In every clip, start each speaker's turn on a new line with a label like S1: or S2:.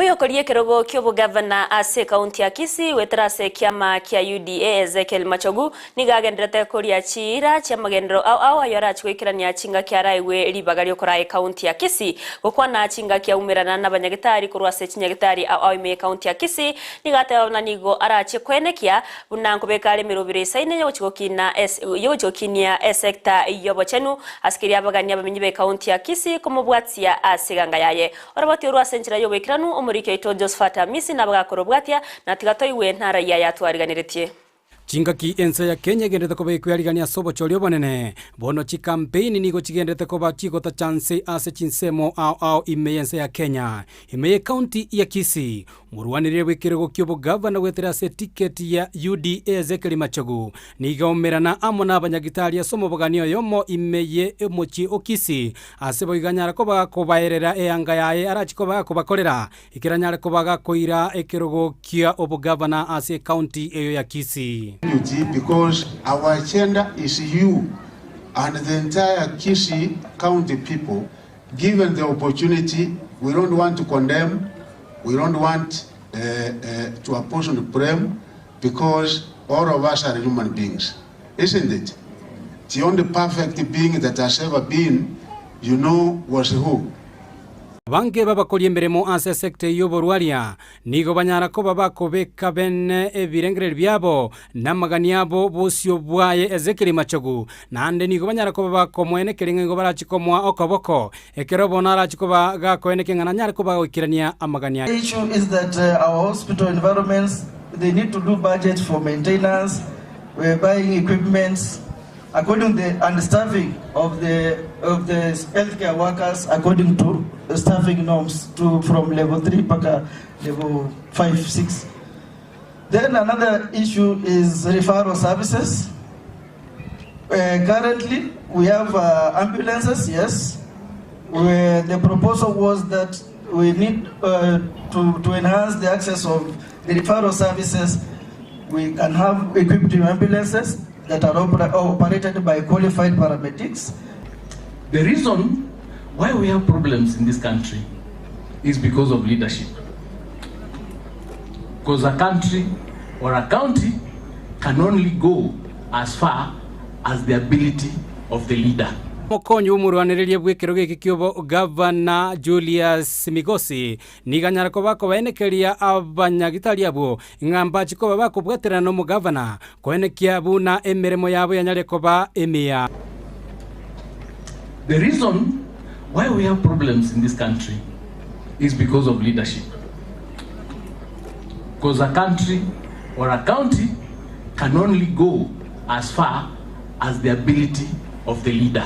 S1: Oyokorie kirogo kyobo governor ase county ya Kisii weterase kiama kia UDA Ezekiel Machogu nigagenderete kuria chira chia magendero au ayora chwikirania chinga kia raiwe ribagario korae county ya Kisii gukwana chinga kia umirana na banyagitari kurwase chinyagitari au ime county ya Kisii nigateba nanigo arache kwenekia bunankobekare mirubire saine yochokinia sector yobochenu askiri abagania bamenyibe county ya Kisii komobwatia asiganga yaye orabati urwase nchira yobekiranu umurike ito Josfata misi na bagakorobwatia na tigatoiwe ntara ya yatwariganiretie
S2: Chingaki ensa ya Kenya gendete kobe kwirigania sobo cholio bonene bono chi campaign nigo chigendete koba chigota chance ase chinsemo au imeyensa ya Kenya imeye county ya Kisii muruanire wikirego kyobo governor weterase ticket ya UDA Ezekiel Machogu niga omerana amona abanyagitari ya somo boganio yomo imeye emochi okisi ase boiganyara koba kobaerera eanga yae arachikoba kobakorera ikiranyara kobaga koira ekirogo kia obo governor ase county eyo ya Kisii.
S3: Because our agenda is you and the entire Kisii county people. Given the opportunity, we don't want to condemn, we don't want to apportion blame, because all of us are human beings, isn't it? The only perfect being that has ever been, you know, was who?
S2: Bange babakori emberemo ase sekte yoborwaria nigo banyara ko babakobeka bene ebirengere byabo namaganiabo bosyo bwaye Ezekiel Machogu nande nigo banyara ko babakomwene kelingo barachikomwa okoboko ekerobo narachikoba gakoeneke ngana nyara ko bagokirania amagania.
S4: The issue is that our hospital environments, they need to do budget for maintenance. We're buying equipments according to the understaffing of the healthcare workers according to staffing norms from level 3 paka level 5, 6. Then another issue is referral services. Currently we have ambulances, yes. The proposal was that we need to enhance the access of the referral services. We can have equipped ambulances that are operated by qualified paramedics.
S5: The reason why we have problems in this country is because of leadership. Because a country or a county can only go as far as the ability of the leader.
S2: Mokonyo umuruanirerie bwekero giki kyobo governor Julius Migosi niganyara ko bakobenekeria abanyagitari abo ngamba chiko bakobwetera no mu governor koenekia buna emeremo yabo yanyare koba emia.
S5: The reason why we have problems in this country is because of leadership. Because a country or a county can only go as far as the ability of the leader.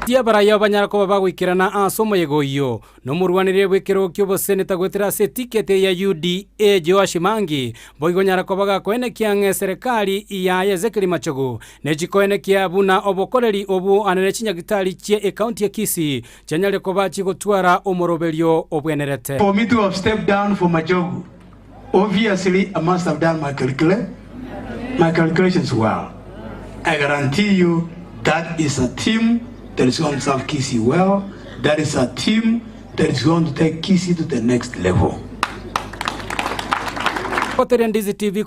S2: Tia baraya banyara ko bagwikirana asomo yegoyo no murwanire bwekero kyobo seneta gwetera se ticket ya UDA Joashimangi boigonyara ko baga koenekia nge serikali ya Ezekiel Machogu nejikoenekia buna obokoreri obu anene chinyagitari chie county ya Kisii chanyale ko bachi gotwara omoroberio obwenerete.
S6: For me to have stepped down for Machogu, obviously I must have done my calculations well. I guarantee you that is a team that is going to serve Kisii well. That is a team that is going to take Kisii to the next level.
S2: Ndizi TV